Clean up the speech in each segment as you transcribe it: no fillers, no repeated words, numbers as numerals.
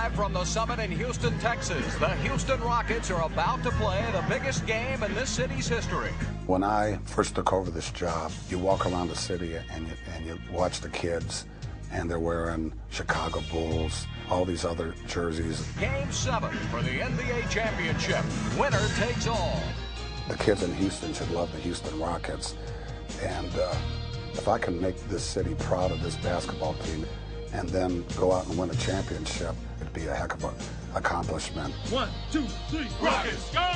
Live from the summit in Houston, Texas, the Houston Rockets are about to play the biggest game in this city's history. When I first took over this job, you walk around the city and you watch the kids, and they're wearing Chicago Bulls, all these other jerseys. Game 7 for the NBA championship. Winner takes all. The kids in Houston should love the Houston Rockets, and if I can make this city proud of this basketball team and then go out and win a championship, it'd be a heck of an accomplishment. 1, 2, 3, Rockets, go!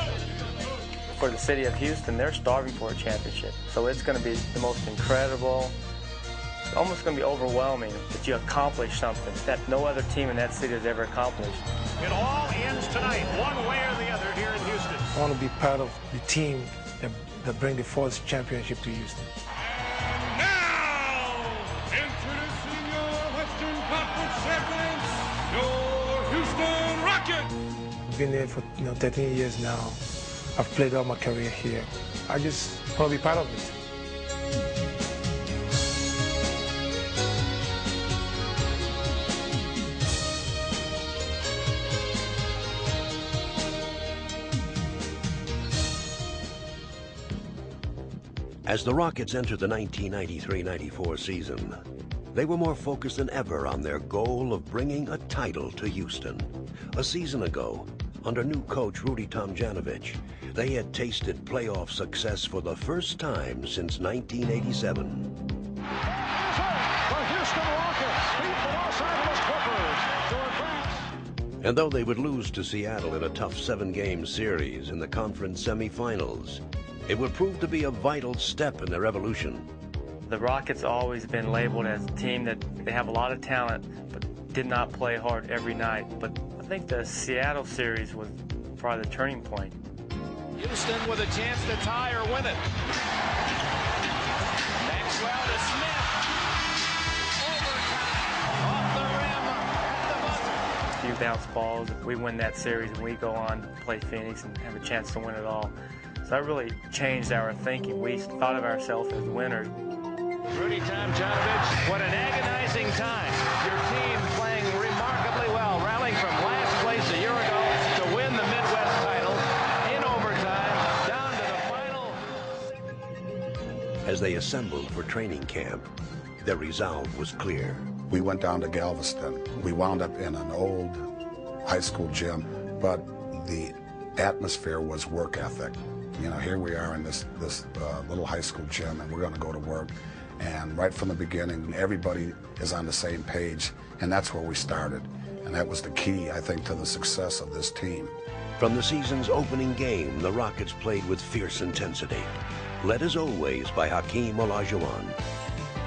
For the city of Houston, they're starving for a championship. So it's going to be the most incredible, it's almost going to be overwhelming that you accomplish something that no other team in that city has ever accomplished. It all ends tonight, one way or the other here in Houston. I want to be part of the team that bring the fourth championship to Houston. And now, introducing your Western Conference champions, your Houston Rockets. I've been there for 13 years now. I've played all my career here. I just want to be part of it. As the Rockets entered the 1993-94 season, they were more focused than ever on their goal of bringing a title to Houston. A season ago, under new coach Rudy Tomjanovich, they had tasted playoff success for the first time since 1987. The Houston Rockets beat the Los Angeles Clippers to advance. And though they would lose to Seattle in a tough 7-game series in the conference semifinals, it would prove to be a vital step in their evolution. The Rockets always been labeled as a team that they have a lot of talent, but did not play hard every night. But I think the Seattle series was probably the turning point. Houston with a chance to tie or win it. Maxwell to Smith. Overtime. Off the rim. At the buzzer. A few bounce balls. If we win that series and we go on to play Phoenix and have a chance to win it all. So that really changed our thinking. We thought of ourselves as winners. Rudy Tomjanovich, what an agonizing time. Your team playing remarkably well, rallying from last place a year ago to win the Midwest title in overtime, down to the final. As they assembled for training camp, their resolve was clear. We went down to Galveston. We wound up in an old high school gym, but the atmosphere was work ethic. You know, here we are in this little high school gym, and we're going to go to work. And right from the beginning, everybody is on the same page, and that's where we started. And that was the key, I think, to the success of this team. From the season's opening game, the Rockets played with fierce intensity, led as always by Hakeem Olajuwon.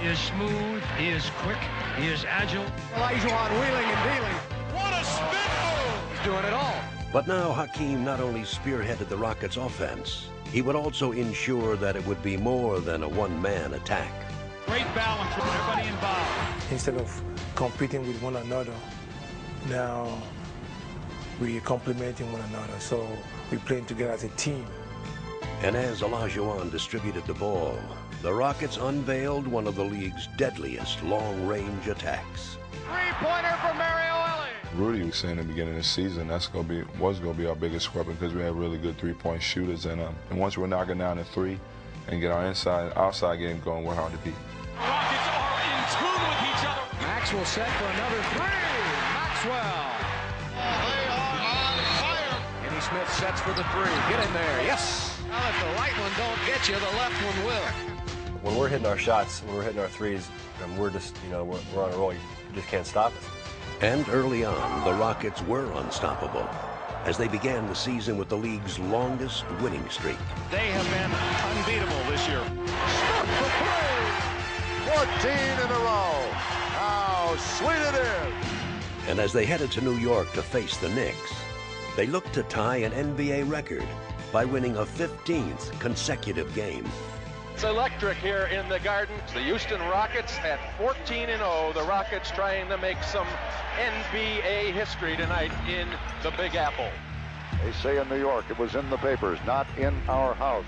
He is smooth, he is quick, he is agile. Olajuwon wheeling and dealing. What a spin move! He's doing it all. But now Hakeem not only spearheaded the Rockets' offense, he would also ensure that it would be more than a one-man attack. Great balance with everybody involved. Instead of competing with one another, now we're complementing one another. So we're playing together as a team. And as Olajuwon distributed the ball, the Rockets unveiled one of the league's deadliest long-range attacks. Three-pointer for Mario Ellie. Rudy was saying in the beginning of the season was going to be our biggest weapon because we have really good three-point shooters, and once we're knocking down the three and get our outside game going, we're hard to beat. Rockets are in tune with each other. Maxwell set for another three. Maxwell. They are on fire. Kenny Smith sets for the three. Get in there. Yes. Now if the right one don't get you, the left one will. When we're hitting our shots, when we're hitting our threes, and we're just, we're on a roll. You just can't stop us. And early on, the Rockets were unstoppable as they began the season with the league's longest winning streak. They have been unbeatable this year. Smith for three. 14 in a row. How sweet it is. And as they headed to New York to face the Knicks, they looked to tie an NBA record by winning a 15th consecutive game. It's electric here in the Garden. The Houston Rockets at 14-0. The Rockets trying to make some NBA history tonight in the Big Apple. They say in New York it was in the papers, not in our house.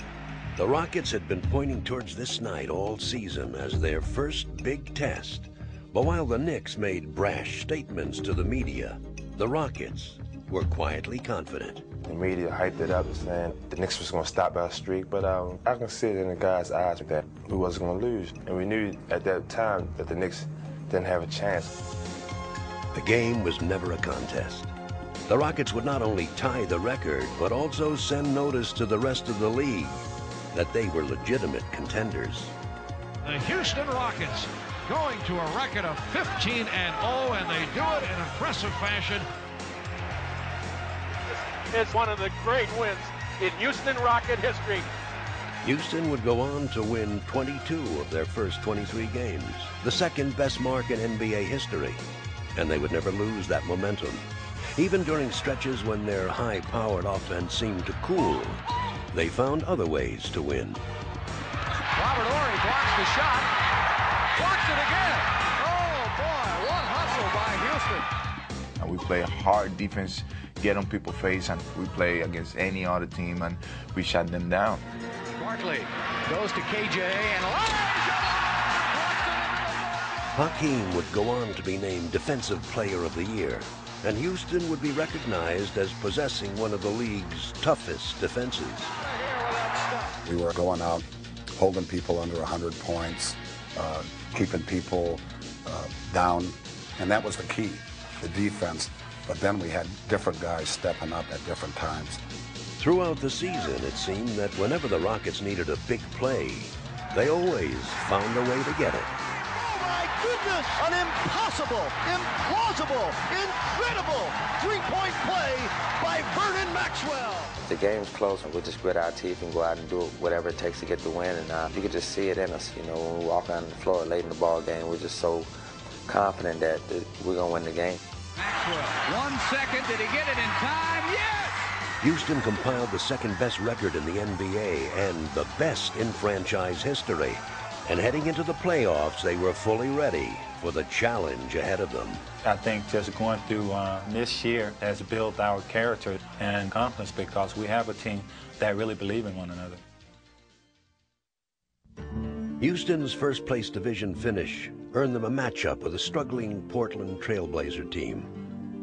The Rockets had been pointing towards this night all season as their first big test. But while the Knicks made brash statements to the media, The Rockets were quietly confident. The media hyped it up, saying the Knicks was going to stop our streak, but I can see it in the guys' eyes that we wasn't going to lose. And we knew at that time that the Knicks didn't have a chance. The game was never a contest. The Rockets would not only tie the record, but also send notice to the rest of the league that they were legitimate contenders. The Houston Rockets going to a record of 15-0, and they do it in impressive fashion. It's one of the great wins in Houston Rocket history. Houston would go on to win 22 of their first 23 games, the second best mark in NBA history, and they would never lose that momentum. Even during stretches when their high-powered offense seemed to cool, they found other ways to win. Robert Horry blocks the shot. Blocks it again. Oh, boy, what hustle by Houston. We play hard defense, get on people's face, and we play against any other team, and we shut them down. Barkley goes to KJ, and Hakeem would go on to be named Defensive Player of the Year, and Houston would be recognized as possessing one of the league's toughest defenses. We were going out, holding people under 100 points, keeping people down, and that was the key, the defense. But then we had different guys stepping up at different times. Throughout the season, it seemed that whenever the Rockets needed a big play, they always found a way to get it. Oh my goodness! An impossible, implausible, incredible three-point play by Vernon Maxwell. The game's close, and we'll just grit our teeth and go out and do whatever it takes to get the win. And you could just see it in us. You know, when we walk on the floor late in the ball game, we're just so confident that we're going to win the game. Maxwell, 1 second. Did he get it in time? Yes! Houston compiled the second-best record in the NBA and the best in franchise history. And heading into the playoffs, they were fully ready for the challenge ahead of them. I think just going through this year has built our character and confidence because we have a team that really believe in one another. Houston's first-place division finish earned them a matchup with a struggling Portland Trailblazer team.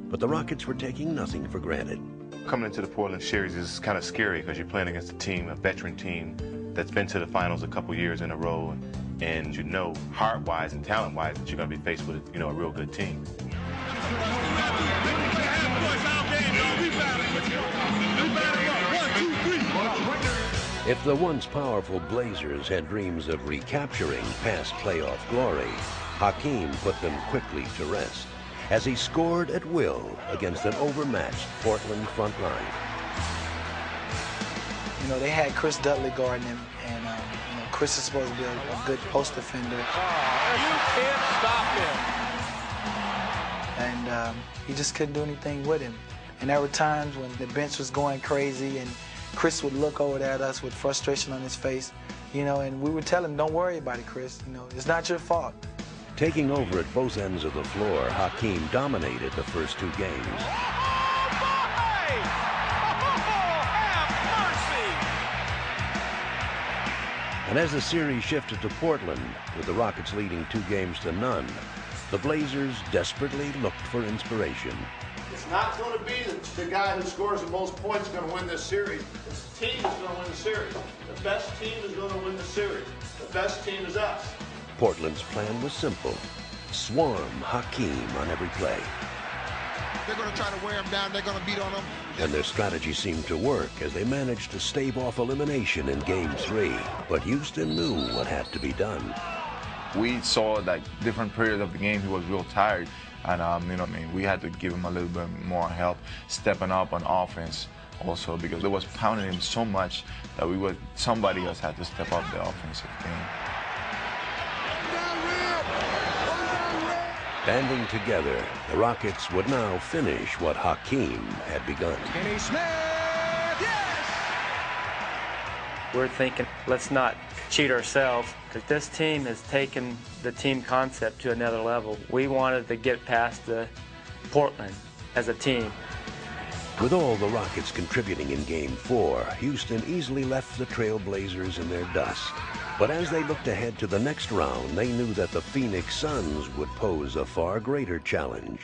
But the Rockets were taking nothing for granted. Coming into the Portland series is kind of scary because you're playing against a team, a veteran team, that's been to the finals a couple years in a row, and you know, heart-wise and talent-wise, that you're going to be faced with, you know, a real good team. If the once powerful Blazers had dreams of recapturing past playoff glory, Hakeem put them quickly to rest as he scored at will against an overmatched Portland front line. You know, they had Chris Dudley guarding him, and you know, Chris is supposed to be a good post defender. Oh, you can't stop him. And he just couldn't do anything with him. And there were times when the bench was going crazy, and Chris would look over at us with frustration on his face, you know, and we would tell him, don't worry about it, Chris. You know, it's not your fault. Taking over at both ends of the floor, Hakeem dominated the first two games. And as the series shifted to Portland, with the Rockets leading 2-0, the Blazers desperately looked for inspiration. It's not going to be the guy who scores the most points going to win this series. It's the team that's going to win the series. The best team is going to win the series. The best team is us. Portland's plan was simple. Swarm Hakeem on every play. They're going to try to wear him down. They're going to beat on him. And their strategy seemed to work as they managed to stave off elimination in Game 3. But Houston knew what had to be done. We saw like different periods of the game he was real tired, and you know, I mean, we had to give him a little bit more help, stepping up on offense also, because it was pounding him so much that somebody else had to step up the offensive game. Banding together, the Rockets would now finish what Hakeem had begun. Kenny Smith, yes! We're thinking, let's not cheat ourselves, because this team has taken the team concept to another level. We wanted to get past the Portland as a team. With all the Rockets contributing in Game 4, Houston easily left the Trailblazers in their dust. But as they looked ahead to the next round, they knew that the Phoenix Suns would pose a far greater challenge.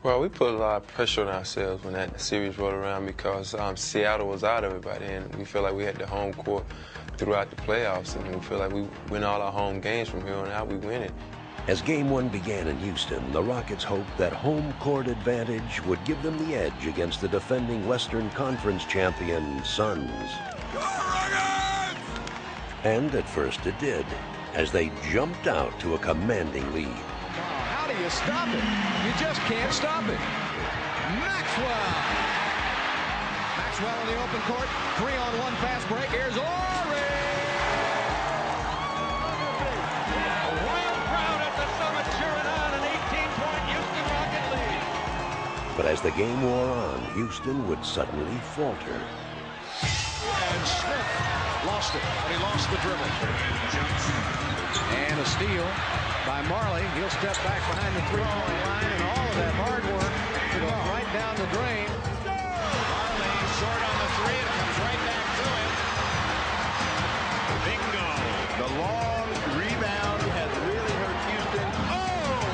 Well, we put a lot of pressure on ourselves when that series rolled around because Seattle was out of it by then. We feel like we had the home court throughout the playoffs, and we feel like we win all our home games from here on out, we win it. As Game 1 began in Houston, the Rockets hoped that home court advantage would give them the edge against the defending Western Conference champion Suns. And at first it did, as they jumped out to a commanding lead. How do you stop it? You just can't stop it. Maxwell in the open court. 3-on-1 fast break. Here's Ori. A wild crowd at the Summit cheering on an 18-point Houston Rocket lead. But as the game wore on, Houston would suddenly falter. And Smith lost it, but he lost the dribble. And a steal by Marley. He'll step back behind the three-point line, and all of that hard work goes right down the drain. Marley short on the three. It comes right back to him. Bingo. The long rebound has really hurt Houston. Oh!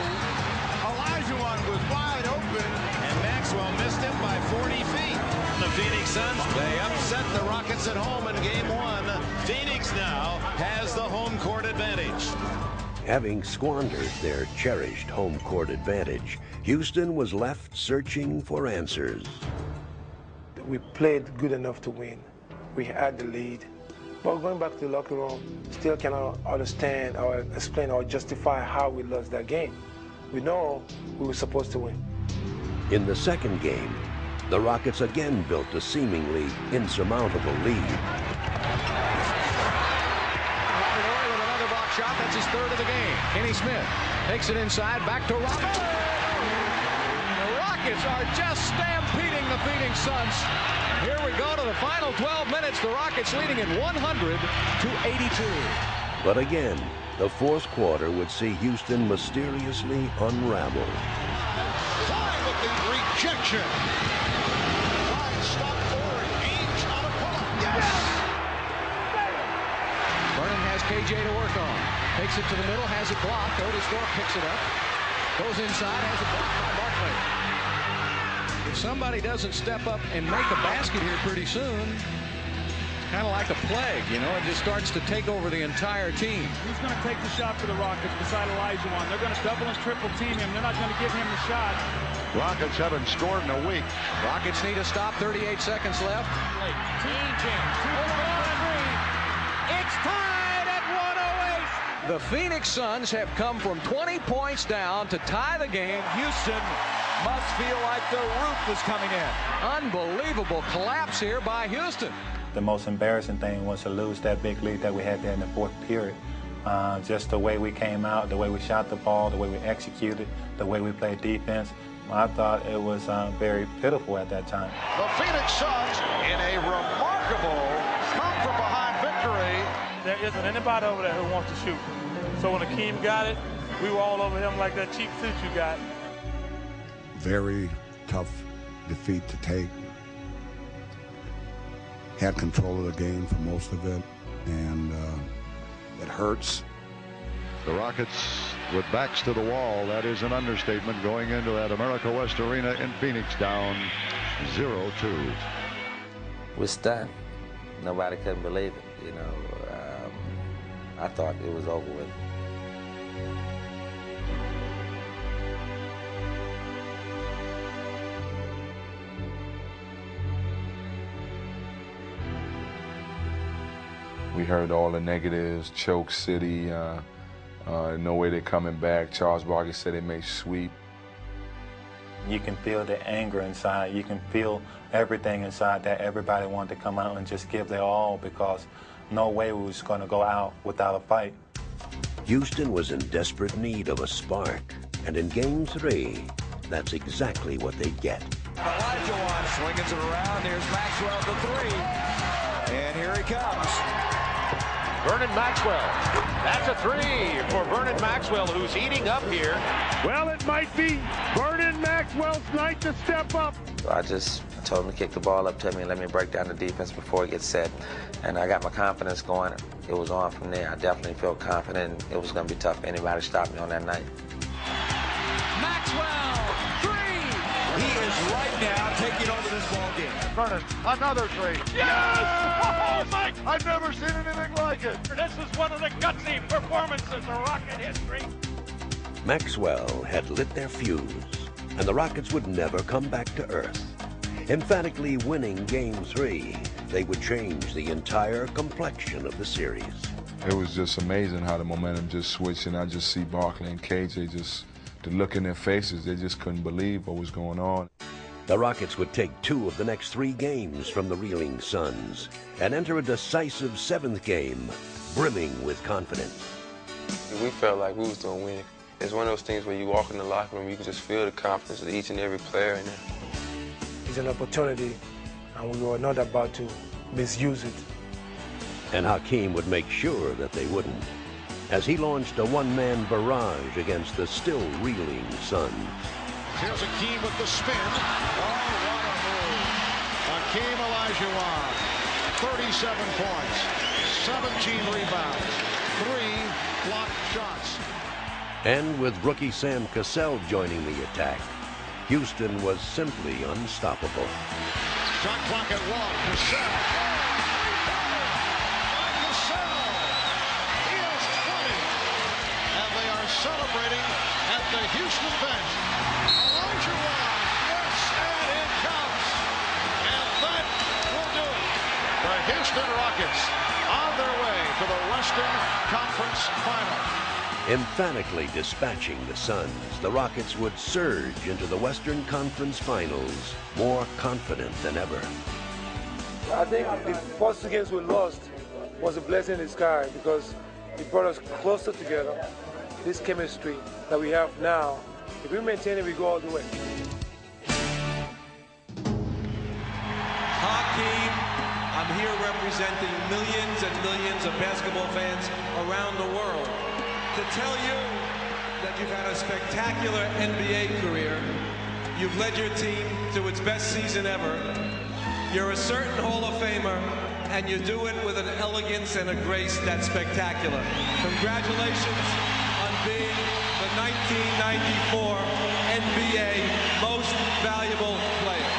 Olajuwon was wide open, and Maxwell missed him by 40 feet. The Phoenix Suns, they upset the Rockets at home in Game 1. Phoenix now has the home court advantage. Having squandered their cherished home court advantage, Houston was left searching for answers. We played good enough to win. We had the lead. But going back to the locker room, still cannot understand or explain or justify how we lost that game. We know we were supposed to win. In the second game, the Rockets again built a seemingly insurmountable lead. Shot, that's his third of the game. Kenny Smith takes it inside, back to Robert. The Rockets are just stampeding the Phoenix Suns. And here we go to the final 12 minutes. The Rockets leading in 100-82. But again, the fourth quarter would see Houston mysteriously unravel. Fine with the rejection. Fine stop forward. Ainge on a pull-up. Yes! Vernon has KJ to work on. Takes it to the middle, has it blocked. Otis Thorpe picks it up. Goes inside, has it blocked by Barkley. If somebody doesn't step up and make a basket here pretty soon, it's kind of like a plague, you know? It just starts to take over the entire team. Who's going to take the shot for the Rockets beside Olajuwon? They're going to double and triple team him. They're not going to give him the shot. Rockets haven't scored in a week. Rockets need to stop. 38 seconds left. It's tied at 108. The Phoenix Suns have come from 20 points down to tie the game. Houston must feel like the roof was coming in. Unbelievable collapse here by Houston. The most embarrassing thing was to lose that big lead that we had there in the fourth period. Just the way we came out, the way we shot the ball, the way we executed, the way we played defense. I thought it was very pitiful at that time. The Phoenix Suns in a remarkable come-from-behind victory. There isn't anybody over there who wants to shoot. So when Akeem got it, we were all over him like that cheap suit you got. Very tough defeat to take. Had control of the game for most of it, and it hurts. The Rockets with backs to the wall, that is an understatement, going into that America West Arena in Phoenix down 0-2. We're stunned. Nobody couldn't believe it, you know. I thought it was over with. We heard all the negatives, choke city, no way they're coming back. Charles Barkley said they may sweep. You can feel the anger inside. You can feel everything inside that everybody wanted to come out and just give their all because no way we was going to go out without a fight. Houston was in desperate need of a spark, and in Game 3, that's exactly what they get. Olajuwon swinging it around. Here's Maxwell the three. And here he comes. Vernon Maxwell. That's a three for Vernon Maxwell, who's heating up here. Well, it might be Vernon Maxwell's night to step up. So I just told him to kick the ball up to me and let me break down the defense before it gets set. And I got my confidence going. It was on from there. I definitely felt confident. It was going to be tough for anybody to stop me on that night. Maxwell, three, right now taking over this ball game. Vernon, another three. Yes! Oh, Mike! I've never seen anything like it. This is one of the gutsy performances of Rocket history. Maxwell had lit their fuse, and the Rockets would never come back to earth. Emphatically winning Game 3, they would change the entire complexion of the series. It was just amazing how the momentum just switched, and I just see Barkley and KJ just, the look in their faces, they just couldn't believe what was going on. The Rockets would take 2 of the next 3 games from the reeling Suns and enter a decisive 7th game, brimming with confidence. We felt like we was going to win. It's one of those things where you walk in the locker room, you can just feel the confidence of each and every player in there. It's an opportunity, and we were not about to misuse it. And Hakeem would make sure that they wouldn't, as he launched a one-man barrage against the still reeling Suns. Here's Hakeem with the spin. Oh, what a move. Hakeem Olajuwon, 37 points, 17 rebounds, 3 blocked shots. And with rookie Sam Cassell joining the attack, Houston was simply unstoppable. Shot clock at 1. Cassell. Cassell. He has 20. And they are celebrating at the Houston bench. Olajuwon. Yes, and it counts. And that will do it. The Houston Rockets on their way to the Western Conference Final. Emphatically dispatching the Suns, the Rockets would surge into the Western Conference Finals more confident than ever. I think the first 2 games we lost was a blessing in disguise because it brought us closer together. This chemistry that we have now, if we maintain it, we go all the way. Hakeem, I'm here representing millions and millions of basketball fans around the world to tell you that you've had a spectacular NBA career. You've led your team to its best season ever. You're a certain Hall of Famer, and you do it with an elegance and a grace that's spectacular. Congratulations on being the 1994 NBA Most Valuable Player.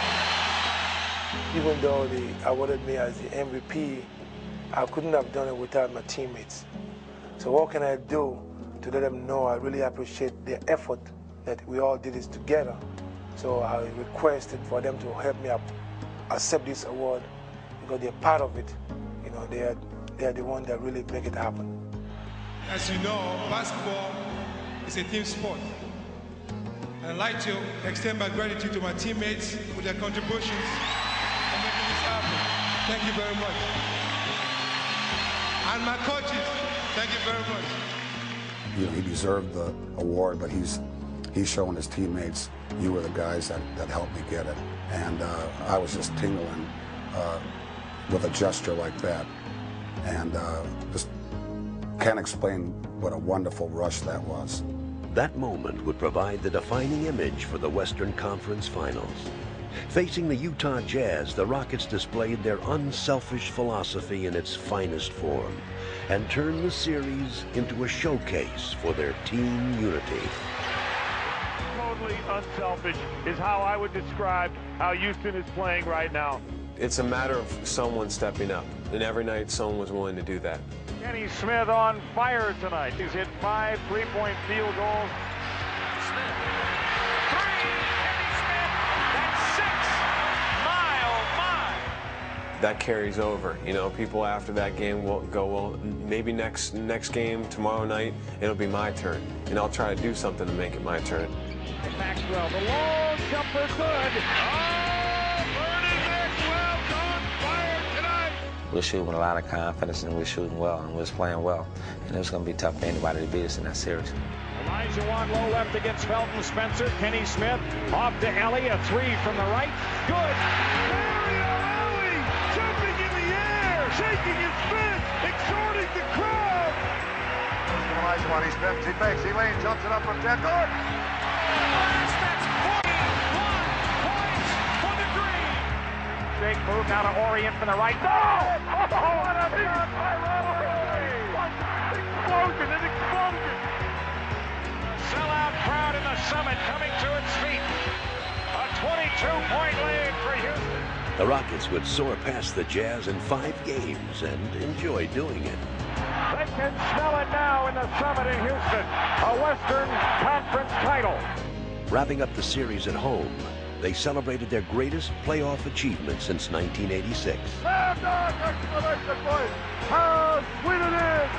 Even though they awarded me as the MVP, I couldn't have done it without my teammates. So what can I do to let them know I really appreciate their effort that we all did this together? So I requested for them to help me accept this award because they're part of it. You know, they are the ones that really make it happen. As you know, basketball is a team sport. I'd like to extend my gratitude to my teammates for their contributions in making this happen. Thank you very much. And my coaches, thank you very much. You know, he deserved the award, but he's showing his teammates, you were the guys that helped me get it. And I was just tingling with a gesture like that. And just can't explain what a wonderful rush that was. That moment would provide the defining image for the Western Conference Finals. Facing the Utah Jazz, the Rockets displayed their unselfish philosophy in its finest form and turned the series into a showcase for their team unity. Totally unselfish is how I would describe how Houston is playing right now. It's a matter of someone stepping up, and every night someone was willing to do that. Kenny Smith on fire tonight. He's hit 5 3-point field goals. Smith. 3. Kenny Smith. That's 6. Mile. That carries over. You know, people after that game will go, well, maybe next game, tomorrow night, it'll be my turn. And I'll try to do something to make it my turn. Maxwell, the long jumper, good. Oh, Vernon Maxwell's on fire tonight. We're shooting with a lot of confidence, and we're shooting well, and we're playing well. And it was going to be tough for anybody to beat us in that series. Olajuwon low left against Felton Spencer. Kenny Smith off to Ellie. A 3 from the right. Good. Mario Ellie jumping in the air, shaking his fist, exhorting the crowd. Olajuwon, he spins, he fakes, he lanes, jumps it up from 10. Good. That's 41 points for the Green. Big move now to Orient from the right. No! Oh, what a shot by Ronald! Explosion, an explosion. Sellout crowd in the Summit coming to its feet. A 2-point lead for Houston. The Rockets would soar past the Jazz in 5 games and enjoy doing it. They can smell it now in the Summit in Houston. A Western Conference title. Wrapping up the series at home, they celebrated their greatest playoff achievement since 1986. How sweet it is!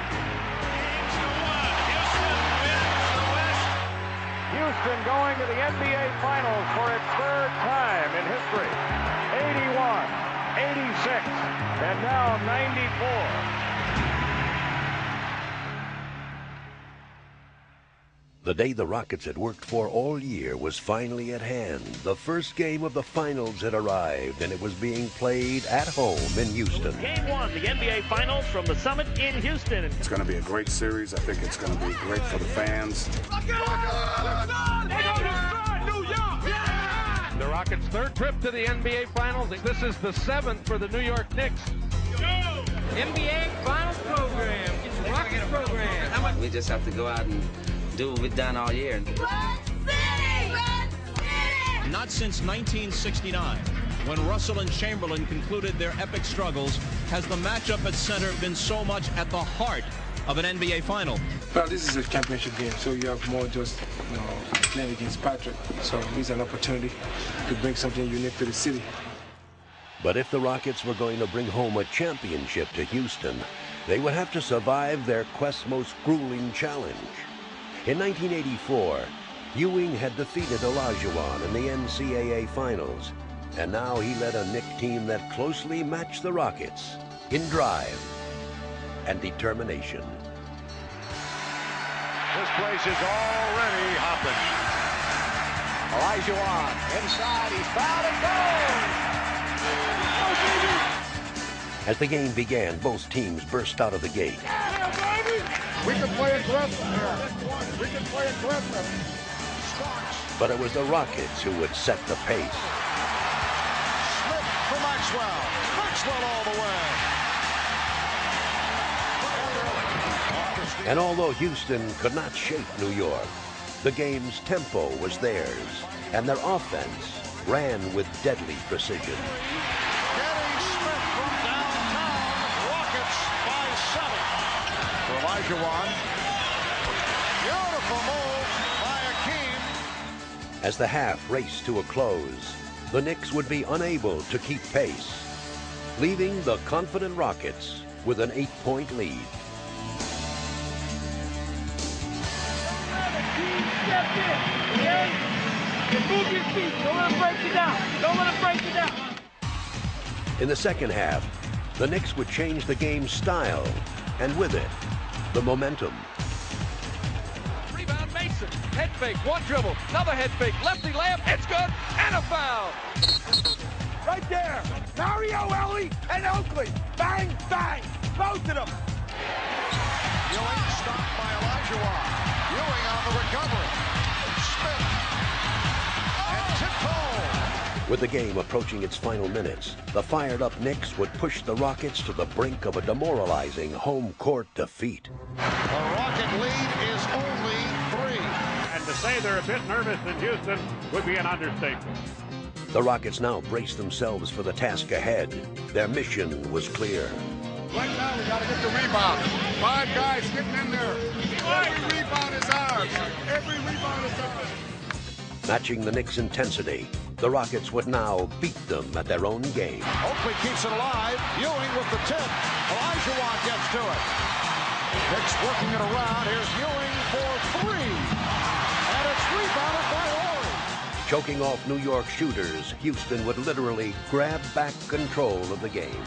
Houston going to the NBA Finals for its 3rd time in history. 81, 86, and now 94. The day the Rockets had worked for all year was finally at hand. The first game of the finals had arrived, and it was being played at home in Houston. Game 1, the NBA Finals from the Summit in Houston. It's going to be a great series. I think it's going to be great for the fans. The Rockets' 3rd trip to the NBA Finals. This is the 7th for the New York Knicks. NBA Finals program. It's the Rockets program. We just have to go out and do what we've done all year. Not since 1969, when Russell and Chamberlain concluded their epic struggles, has the matchup at center been so much at the heart of an NBA final. Well, this is a championship game, so you have more just playing against Patrick. So it's an opportunity to bring something unique to the city. But if the Rockets were going to bring home a championship to Houston, they would have to survive their quest's most grueling challenge. In 1984, Ewing had defeated Olajuwon in the NCAA Finals, and now he led a Knicks team that closely matched the Rockets in drive and determination. This place is already hopping. Olajuwon inside, he's fouled and goes. As the game began, both teams burst out of the gate. We can play aggressive here. We can play aggressive. But it was the Rockets who would set the pace. Smith for Maxwell. Maxwell all the way. And although Houston could not shake New York, the game's tempo was theirs, and their offense ran with deadly precision. Getting Smith from downtown. Rockets by 7. For Olajuwon. Beautiful move by Hakeem. As the half raced to a close, the Knicks would be unable to keep pace, leaving the confident Rockets with an 8-point lead. Step in, okay? And move your feet. Don't let them break you down. Don't let them break you down. In the second half, the Knicks would change the game's style, and with it, the momentum. Rebound Mason. Head fake, one dribble, another head fake, lefty layup, it's good, and a foul. Right there. Mario Ellie and Oakley. Bang, bang. Both of them. Ewing stopped by Olajuwon. Ewing on the recovery. Smith. And tiptoe. With the game approaching its final minutes, the fired-up Knicks would push the Rockets to the brink of a demoralizing home court defeat. The Rocket lead is only 3. And to say they're a bit nervous in Houston would be an understatement. The Rockets now braced themselves for the task ahead. Their mission was clear. Right now, we got to get the rebound. 5 guys getting in there. Every rebound is ours. Every rebound is ours. Matching the Knicks' intensity, the Rockets would now beat them at their own game. Oakley keeps it alive. Ewing with the tip. Olajuwon gets to it. Knicks working it around. Here's Ewing for 3. And it's rebounded by Horry. Choking off New York shooters, Houston would literally grab back control of the game.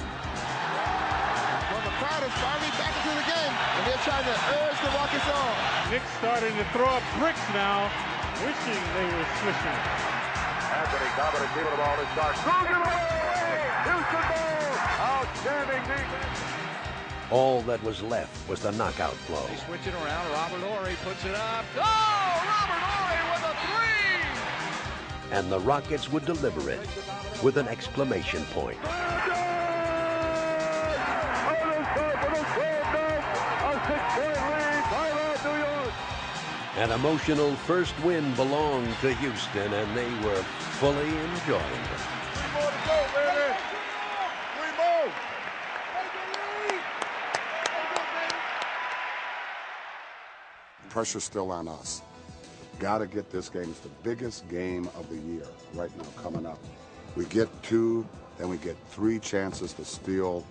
Well, the crowd is finally back into the game, and they're trying to urge the Rockets on. Knicks starting to throw up bricks now, wishing they were switching. Anthony Cobbin keeping the ball to start. Houston ball! Outstanding defense. All that was left was the knockout blow. They switch it around. Robert Horry puts it up. Oh, Robert Horry with a 3! And the Rockets would deliver it with an exclamation point. An emotional first win belonged to Houston, and they were fully enjoying it. 3 more to go, baby. 3 more. Pressure's still on us. Got to get this game. It's the biggest game of the year right now coming up. We get 2, then we get 3 chances to steal,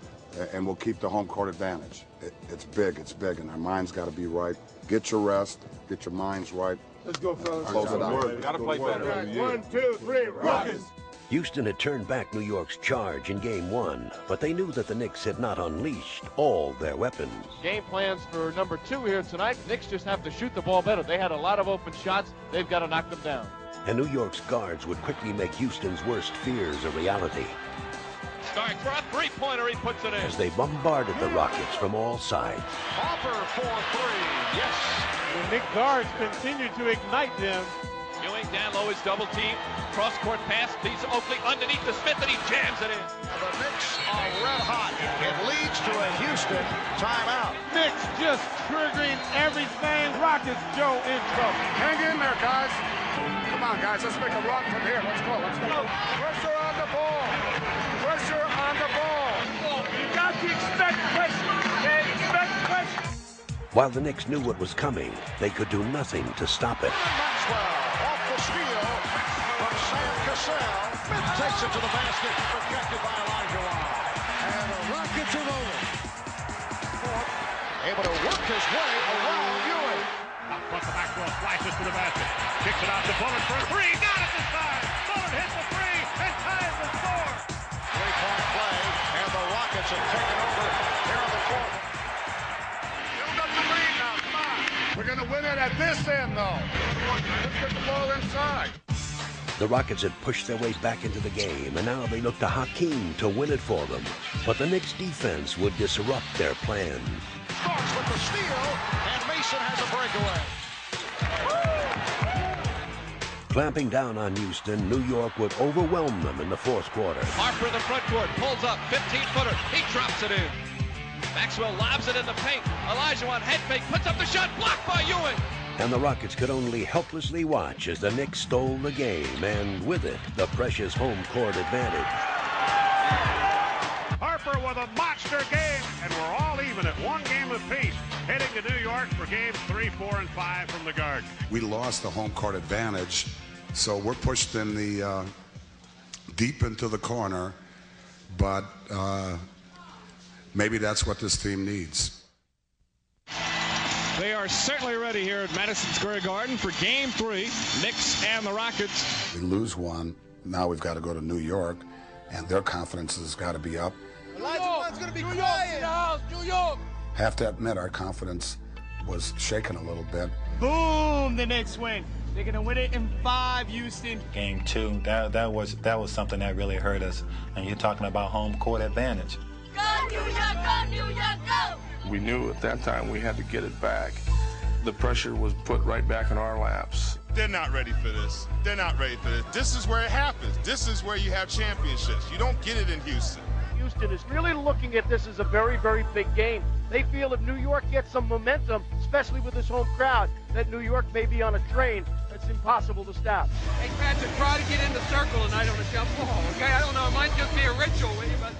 and we'll keep the home court advantage. It's big, and our minds got to be right. Get your rest, get your minds right. Let's go, fellas. Close it out. Got to play better. 1, 2, 3, Rockets! Houston had turned back New York's charge in Game 1, but they knew that the Knicks had not unleashed all their weapons. Game plans for number 2 here tonight. Knicks just have to shoot the ball better. They had a lot of open shots. They've got to knock them down. And New York's guards would quickly make Houston's worst fears a reality. Stark for a three-pointer, he puts it in. As they bombarded the Rockets from all sides. Hopper for 3, yes. The Knicks guards continue to ignite them. Ewing down low is double team. Cross-court pass, leads Oakley underneath the Smith, and he jams it in. The Knicks are red hot. It leads to a Houston timeout. Knicks just triggering everything. Rockets, Joe, in trouble. Hang in there, guys. Come on, guys. Let's make a run from here. Let's go. Pressure on the ball. Pressure on the ball. You got to expect pressure. Okay? Expect pressure. While the Knicks knew what was coming, they could do nothing to stop it. Maxwell off the steal from Sam Cassell. Smith takes it to the basket, protected by Olajuwon. And the Rockets are rolling. Able to work his way around Ewing. Up front to Maxwell, flashes to the basket. Kicks it out to Bullen for 3. Not at this time. Bullen hits the 3 and ties the score. 3-point play, and the Rockets have taken over here on the court. Build up the lead now. Come on. We're going to win it at this end, though. Let's get the ball inside. The Rockets had pushed their way back into the game, and now they looked to Hakeem to win it for them. But the Knicks' defense would disrupt their plan. Starks with the steal, and Mason has a breakaway. Clamping down on Houston, New York would overwhelm them in the fourth quarter. Harper in the front court, pulls up, 15-footer, he drops it in. Maxwell lobs it in the paint. Olajuwon head fake, puts up the shot, blocked by Ewing. And the Rockets could only helplessly watch as the Knicks stole the game, and with it, the precious home court advantage. Harper with a monster game, and we're all even at 1 game apiece. Heading to New York for games 3, 4, and 5 from the Garden. We lost the home court advantage, so we're pushed in the deep into the corner, but maybe that's what this team needs. They are certainly ready here at Madison Square Garden for Game 3, Knicks and the Rockets. We lose one, now we've got to go to New York, and their confidence has got to be up. Olajuwon's going to be quiet. New York. Have to admit, our confidence was shaken a little bit. Boom, the Knicks win. They're going to win it in 5, Houston. Game 2, that was something that really hurt us. And you're talking about home court advantage. Go, New York, go, New York, go! We knew at that time we had to get it back. The pressure was put right back in our laps. They're not ready for this. They're not ready for this. This is where it happens. This is where you have championships. You don't get it in Houston. Houston is really looking at this as a very, very big game. They feel if New York gets some momentum, especially with this home crowd, that New York may be on a train that's impossible to stop. Hey, Patrick, try to get in the circle tonight on the jump ball, okay? I don't know, it might just be a ritual with you, but...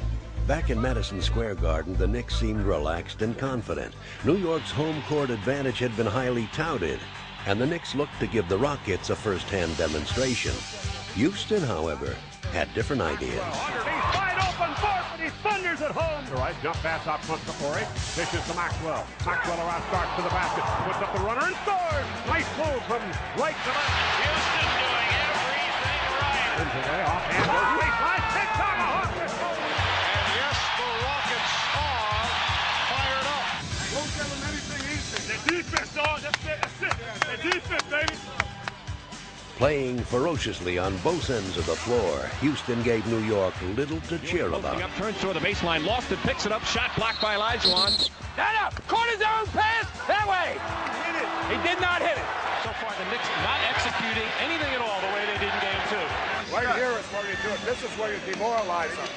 Back in Madison Square Garden, the Knicks seemed relaxed and confident. New York's home court advantage had been highly touted, and the Knicks looked to give the Rockets a first-hand demonstration. Houston, however, had different ideas. Underneath, wide open, fourth, and he thunders at home. All right, jump pass out front to Horry. Dishes to Maxwell. Maxwell around Starks to the basket. Puts up the runner and scores. Nice move from right to left. Houston doing everything right. Into the offhand, goes baseline, picks up a hook. And yes, the Rockets are fired up. Won't give them anything easy. The defense, dog. That's it. The defense, baby. Playing ferociously on both ends of the floor, Houston gave New York little to cheer about. Up, turns toward the baseline, lost it, picks it up, shot blocked by Olajuwon. That up, corner zone pass, that way. He did not hit it. So far, the Knicks not executing anything at all the way they did in Game 2. Right here is where you do it. This is where you demoralize them.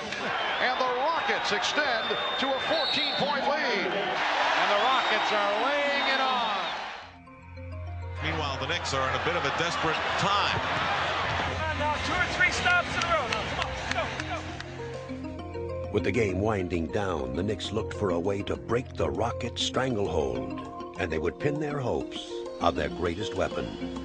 And the Rockets extend to a 14-point lead. And the Rockets are laying it on. Meanwhile, the Knicks are in a bit of a desperate time. Now 2 or 3 stops in a row. Now, come on, go. With the game winding down, the Knicks looked for a way to break the Rockets' stranglehold, and they would pin their hopes on their greatest weapon.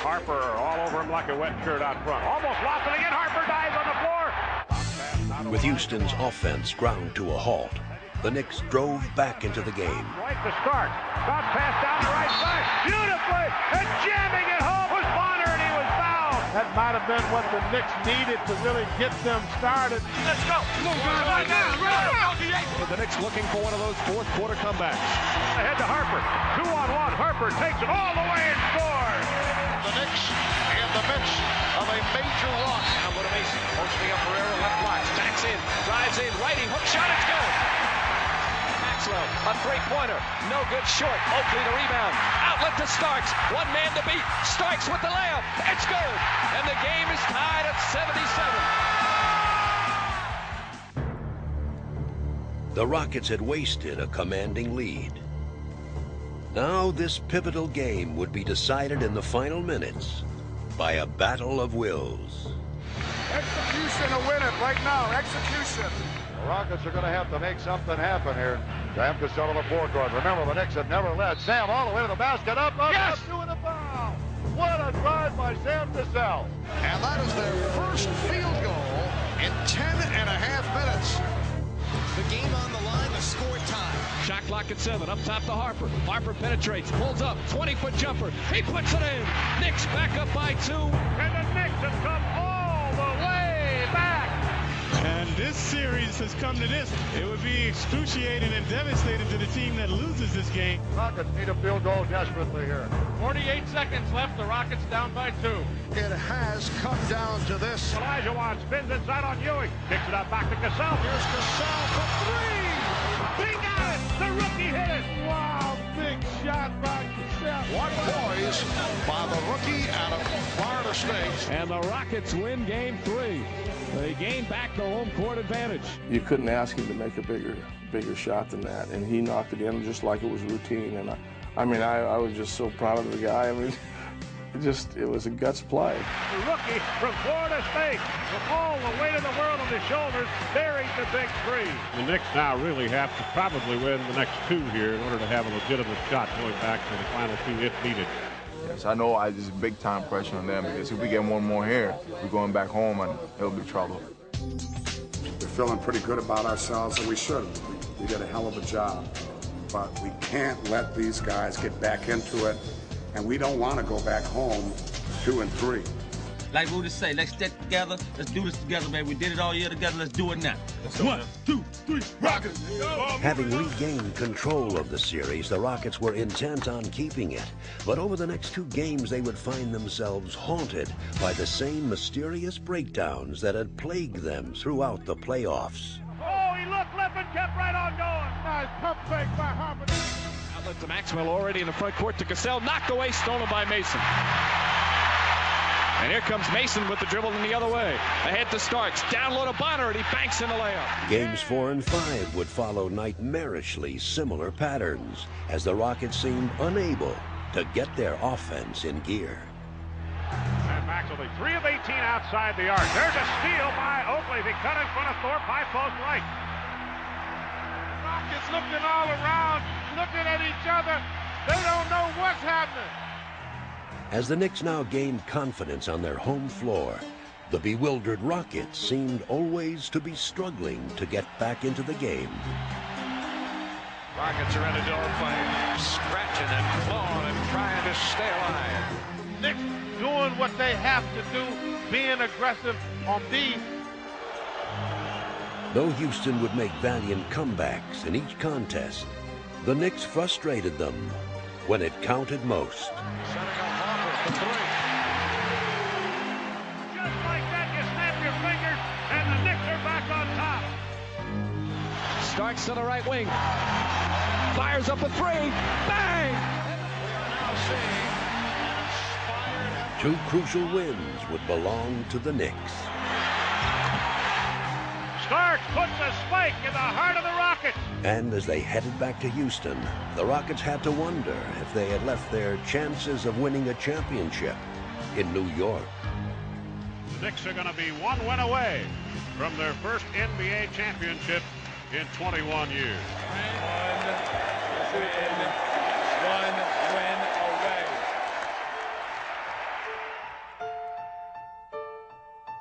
Harper all over him like a wet shirt out front. Almost lost it again. Harper dives on the floor. With Houston's offense ground to a halt, the Knicks drove back into the game. Right to start. Bounce pass down the right side. Beautifully. And jamming it home was Bonner, and he was fouled. That might have been what the Knicks needed to really get them started. Let's go. Right now. The Knicks looking for one of those fourth quarter comebacks. Ahead to Harper. 2-on-1. Harper takes it all the way and scores. The Knicks in the midst of a major run. Now go to Mason. Motioning up Pereira, left block. Backs in, drives in, righty, hook shot, it's good. Maxwell, a three-pointer. No good short. Oakley to rebound. Outlet to Starks. One man to beat. Starks with the layup. It's good. And the game is tied at 77. The Rockets had wasted a commanding lead. Now this pivotal game would be decided in the final minutes by a battle of wills. Execution to win it right now. Execution. The Rockets are going to have to make something happen here. Sam Cassell to the forecourt. Remember, the Knicks had never led. Sam all the way to the basket. Up, yes! doing a foul. What a drive by Sam Cassell. And that is their first field goal in 10.5 minutes. The game on the line, the score time. Shot clock at 7, up top to Harper. Harper penetrates, pulls up, 20-foot jumper. He puts it in. Knicks back up by 2. And the Knicks have come all the way back. And this series has come to this. It would be excruciating and devastating to the team that loses this game. Rockets need a field goal desperately here. 48 seconds left. The Rockets down by 2. It has come down to this. Olajuwon spins inside on Ewing. Kicks it out back to Cassell. Here's Cassell for 3. He got it. The rookie hit it. Wow, big shot by Cassell. One poise by the rookie out of Florida State. And the Rockets win game 3. They gain back the home court advantage. You couldn't ask him to make a bigger shot than that, and he knocked it in just like it was routine. And I was just so proud of the guy. I mean, it was a guts play. The rookie from Florida State, with all the weight of the world on his shoulders, buried the big 3. The Knicks now really have to probably win the next 2 here in order to have a legitimate shot going back to the final 2 if needed. Yes, I know I just big time pressure on them because if we get one more here, we're going back home and it'll be trouble. We're feeling pretty good about ourselves, and we should. We did a hell of a job. But we can't let these guys get back into it, and we don't want to go back home 2 and 3. Like Rudy say, let's stick together. Let's do this together, man. We did it all year together. Let's do it now. 1, 2, 3, Rockets! Having regained control of the series, the Rockets were intent on keeping it. But over the next 2 games, they would find themselves haunted by the same mysterious breakdowns that had plagued them throughout the playoffs. Oh, he looked left and kept right on going. Nice pump fake by Harper. Outlet to Maxwell already in the front court to Cassell. Knocked away, stolen by Mason. And here comes Mason with the dribble in the other way. Ahead to Starks. Down low to Bonner, and he banks in the layup. Games 4 and 5 would follow nightmarishly similar patterns as the Rockets seemed unable to get their offense in gear. And Maxwell, 3 of 18 outside the arc. There's a steal by Oakley. He cut in front of Thorpe, high post right. Rockets looking all around, looking at each other. They don't know what's happening. As the Knicks now gained confidence on their home floor, the bewildered Rockets seemed always to be struggling to get back into the game. Rockets are in a dogfight, scratching and clawing and trying to stay alive. Knicks doing what they have to do, being aggressive on D. Though Houston would make valiant comebacks in each contest, the Knicks frustrated them when it counted most. Just like that, you snap your fingers, and the Knicks are back on top. Starks to the right wing. Fires up a 3. Bang! 2 crucial wins would belong to the Knicks. Starks puts a spike in the heart of the Rockets. And as they headed back to Houston, the Rockets had to wonder if they had left their chances of winning a championship in New York. The Knicks are going to be 1 win away from their first NBA championship in 21 years. One win away.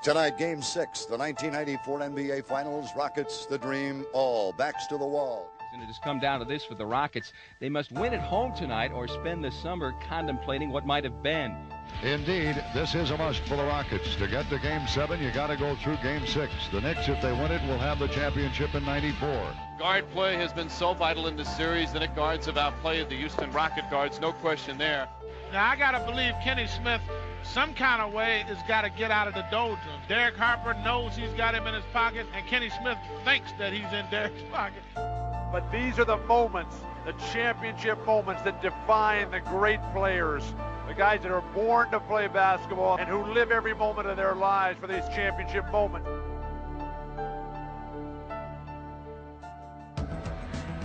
Tonight, Game 6, the 1994 NBA Finals. Rockets, the dream, all backs to the wall. And it has come down to this for the Rockets. They must win at home tonight or spend the summer contemplating what might have been. Indeed, this is a must for the Rockets. To get to Game 7, you got to go through Game 6. The Knicks, if they win it, will have the championship in '94. Guard play has been so vital in this series. The Knicks guards have outplayed the Houston Rocket guards, no question there. Now, I got to believe Kenny Smith, some kind of way, has got to get out of the doldrums. Derek Harper knows he's got him in his pocket, and Kenny Smith thinks that he's in Derek's pocket. But these are the moments, the championship moments that define the great players. The guys that are born to play basketball and who live every moment of their lives for these championship moments.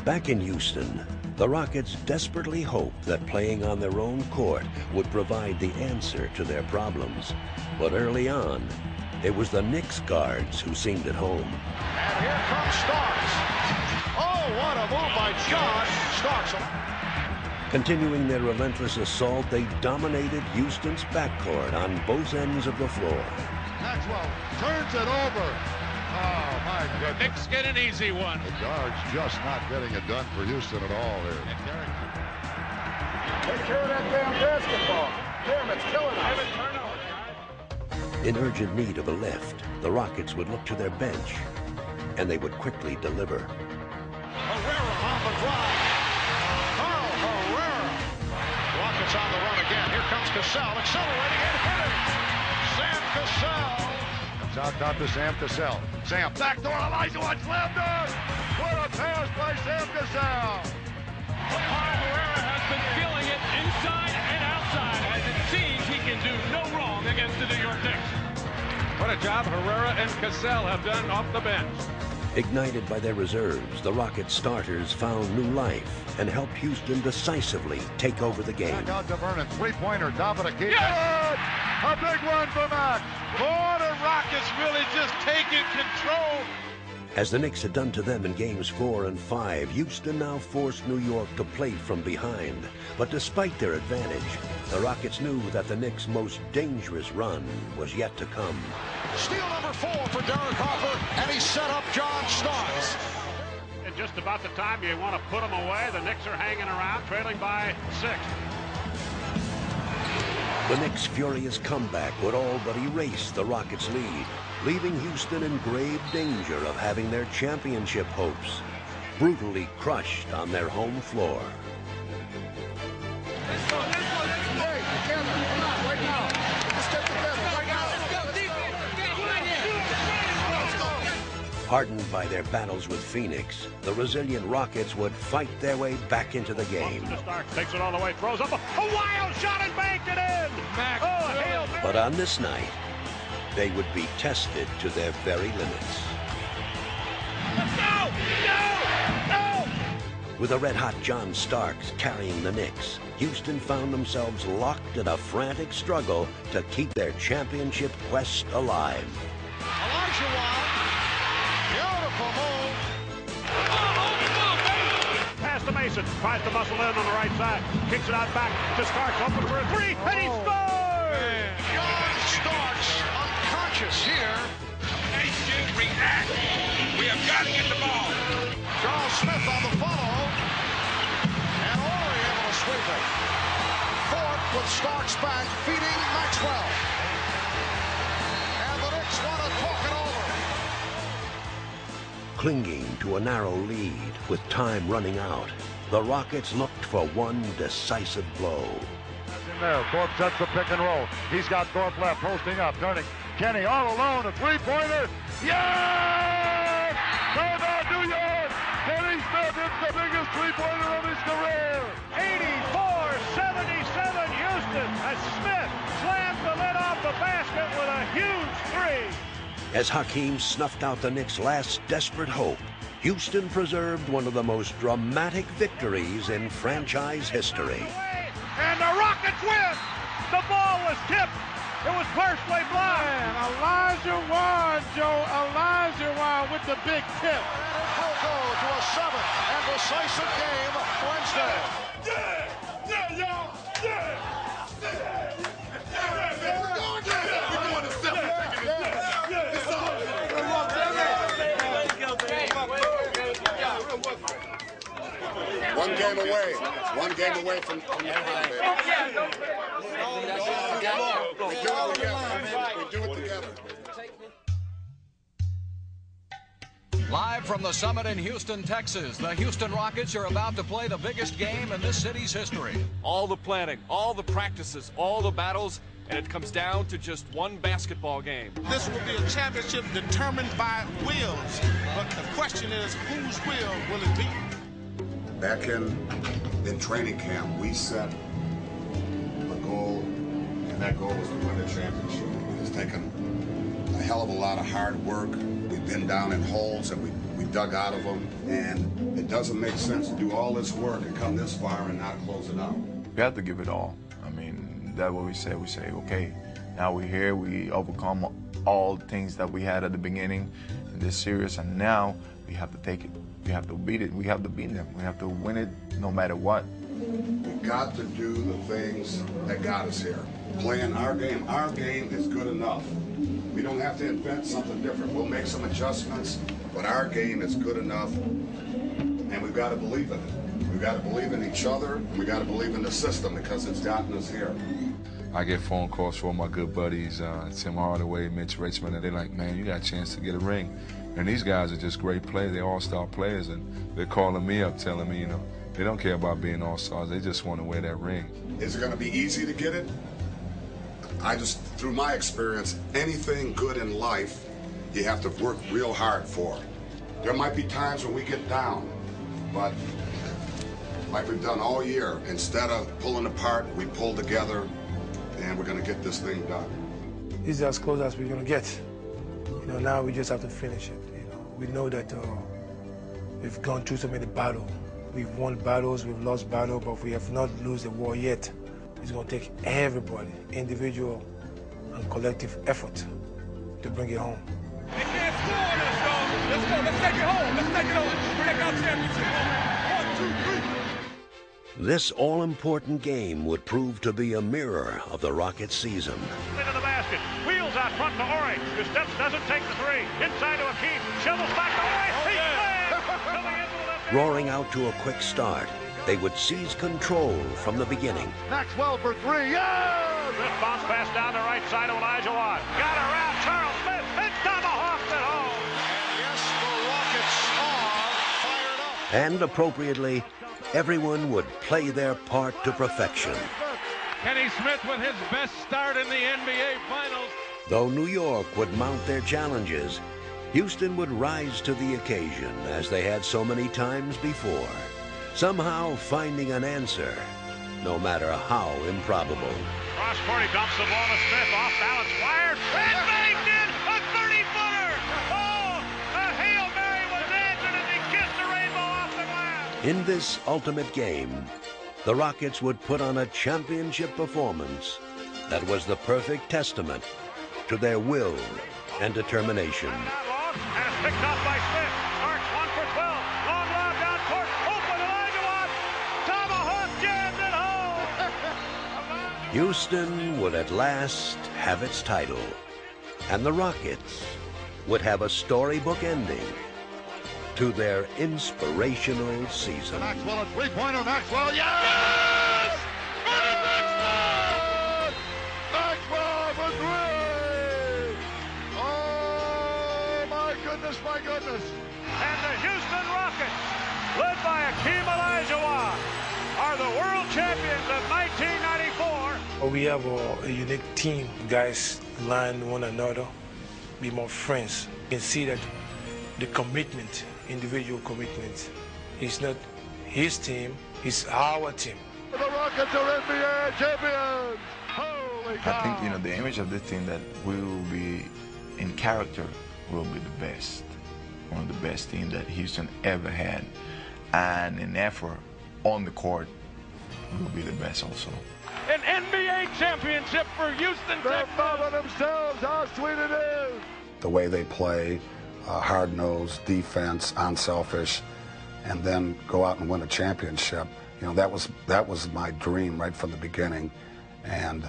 Back in Houston, the Rockets desperately hoped that playing on their own court would provide the answer to their problems. But early on, it was the Knicks guards who seemed at home. And here comes Starks. Oh, what a move by John Starks. Continuing their relentless assault, they dominated Houston's backcourt on both ends of the floor. Maxwell turns it over. Oh, my goodness. Knicks get an easy one. The guards just not getting it done for Houston at all here. Take care of that damn basketball. Damn, it's killing us. In urgent need of a lift, the Rockets would look to their bench, and they would quickly deliver. Herrera on the drive. Carl Herrera. Rockets on the run again. Here comes Cassell, accelerating and hitting. Sam Cassell. Comes out top to Sam Cassell. Sam, backdoor, Olajuwon slam dunk. What a pass by Sam Cassell. Carl Herrera has been feeling it inside and outside, as it seems he can do no wrong against the New York Knicks. What a job Herrera and Cassell have done off the bench. Ignited by their reserves, the Rockets starters found new life and helped Houston decisively take over the game. Back out to Vernon, three-pointer, top of the key. Yes! A big one for Max. Boy, the Rockets really just taking control. As the Knicks had done to them in games 4 and 5, Houston now forced New York to play from behind. But despite their advantage, the Rockets knew that the Knicks' most dangerous run was yet to come. Steal number 4 for Derek Harper, and he set up John Starks. And just about the time you want to put them away, the Knicks are hanging around, trailing by 6. The Knicks' furious comeback would all but erase the Rockets' lead, leaving Houston in grave danger of having their championship hopes brutally crushed on their home floor. Let's go. Hey, together. Come on, right now. Let's get together. Right now. Hardened by their battles with Phoenix, the resilient Rockets would fight their way back into the game. Starks takes it all the way, throws up a wild shot and banked it in. But on this night, they would be tested to their very limits. No! No! With a red-hot John Starks carrying the Knicks, Houston found themselves locked in a frantic struggle to keep their championship quest alive. Olajuwon. Beautiful move. Pass to Mason. Tries to muscle in on the right side. Kicks it out back to Starks. Open for a three. And he scores! John Starks unconscious here. They should react. We have got to get the ball. Charles Smith on the follow. And Ori able to sweep it. Thorpe with Starks back, feeding Maxwell. And the Knicks want to talk it over. Clinging to a narrow lead with time running out, the Rockets looked for one decisive blow. In there, Thorpe sets the pick and roll. He's got Thorpe left, posting up, turning. Kenny all alone, a three-pointer. Yes! Come on, New York! Kenny Smith hits the biggest three-pointer of his career. 84-77 Houston as Smith slammed the lid off the basket with a huge three. As Hakeem snuffed out the Knicks' last desperate hope, Houston preserved one of the most dramatic victories in franchise history. And the Rockets win. The ball was tipped. It was partially blocked. And Olajuwon, Olajuwon with the big tip. And it will go to a 7th and decisive game Wednesday. Yeah, y'all. One game away from we do it together. Live from the Summit in Houston, Texas, the Houston Rockets are about to play the biggest game in this city's history. All the planning, all the practices, all the battles, and it comes down to just one basketball game. This will be a championship determined by wills, but the question is, whose will it be? Back in training camp, we set a goal, and that goal was to win the championship. It's taken a hell of a lot of hard work. We've been down in holes and we dug out of them, and it doesn't make sense to do all this work and come this far and not close it out. We have to give it all. I mean, that's what we say. We say, okay, now we're here. We overcome all things that we had at the beginning in this series, and now we have to take it. We have to beat it. We have to beat them. We have to win it no matter what. We got to do the things that got us here. Playing our game. Our game is good enough. We don't have to invent something different. We'll make some adjustments, but our game is good enough, and we've got to believe in it. We've got to believe in each other, and we've got to believe in the system because it's gotten us here. I get phone calls from my good buddies, Tim Hardaway, Mitch Richmond, and they're like, man, you got a chance to get a ring. And these guys are just great players. They're all-star players, and they're calling me up telling me, you know, they don't care about being all-stars. They just want to wear that ring. Is it going to be easy to get it? Through my experience, anything good in life, you have to work real hard for. There might be times when we get down, but like we've done all year, instead of pulling apart, we pull together, and we're going to get this thing done. This is as close as we're going to get. You know, now we just have to finish it. You know, we know that we've gone through so many battles. We've won battles, we've lost battles, but we have not lost the war yet. It's going to take everybody, individual and collective effort, to bring it home. They can't score on us, y'all. Let's go. Let's take it home. Let's take it home. Take our championship home. 1, 2, 3. This all-important game would prove to be a mirror of the Rockets' season. Into the basket. Wheels out front to Ori. Who steps, doesn't take the three. Inside to Hakeem. Shovels back to Ori. He slams. Coming into the left. Roaring out to a quick start, they would seize control from the beginning. Maxwell for three. Yeah! This bounce pass down the right side of Olajuwon. Got around Charles Smith. It's tomahawked it home. Yes, the Rockets are fired up. And appropriately, everyone would play their part to perfection. Kenny Smith with his best start in the NBA Finals. Though New York would mount their challenges, Houston would rise to the occasion as they had so many times before, somehow finding an answer, no matter how improbable. Cross court, he dumps the ball to Smith. Off balance, fired. And baked in a 30-footer. Oh, a Hail Mary was answered as he kissed the rainbow off the glass. In this ultimate game, the Rockets would put on a championship performance that was the perfect testament to their will and determination. And it's picked off by Smith. Starks 1 for 12. Long lob down court. Open Olajuwon. Tomahawk jammed it home. Houston would at last have its title, and the Rockets would have a storybook ending to their inspirational season. Maxwell, a three-pointer. Maxwell, yes! Maxwell! Maxwell for three! Oh, my goodness, my goodness. And the Houston Rockets, led by Hakeem Olajuwon, are the world champions of 1994. We have a unique team. Guys learn one another, be more friends. You can see that the commitment, individual commitment, is not his team, it's our team. The Rockets are NBA champions. Oh, I think, you know, the image of this team that we will be, in character, will be the best. One of the best teams that Houston ever had. And in effort, on the court, will be the best also. An NBA championship for Houston. They're following themselves. How sweet it is. The way they play, hard-nosed defense, unselfish, and then go out and win a championship. You know, that was my dream right from the beginning, and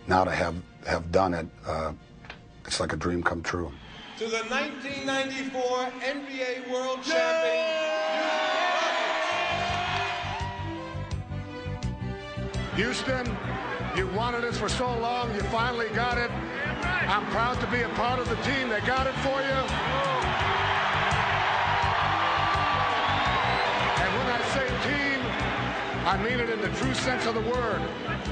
now to have done it, it's like a dream come true. To the 1994 NBA World Champion. Houston, you wanted this for so long, you finally got it. I'm proud to be a part of the team that got it for you. And when I say team, I mean it in the true sense of the word.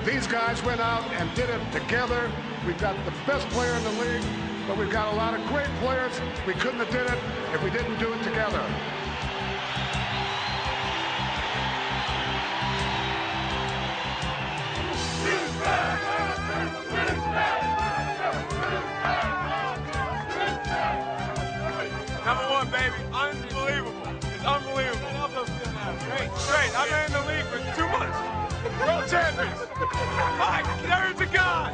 These guys went out and did it together. We've got the best player in the league, but we've got a lot of great players. We couldn't have did it if we didn't do it together. Number one, baby. Unbelievable. It's unbelievable. Straight. I've been in the league for 2 months. World champions. Mike, there's the God.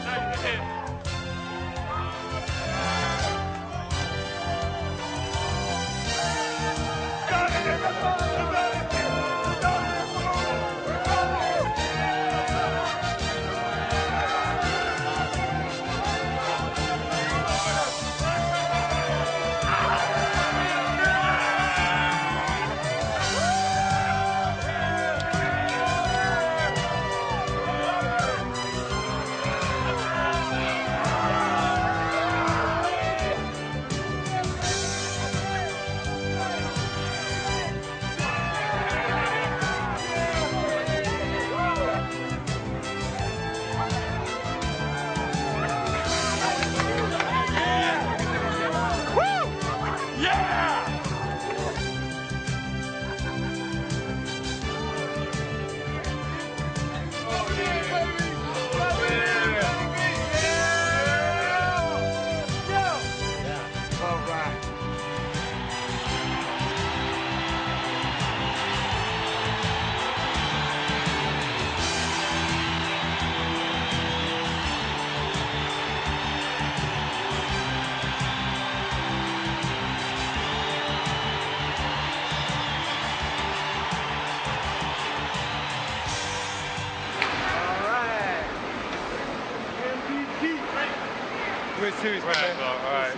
Great series, man. All right.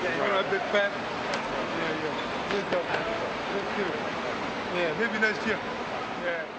Yeah, you know that big fat? Yeah. Let's go. Let's do it. Yeah, maybe next year. Yeah.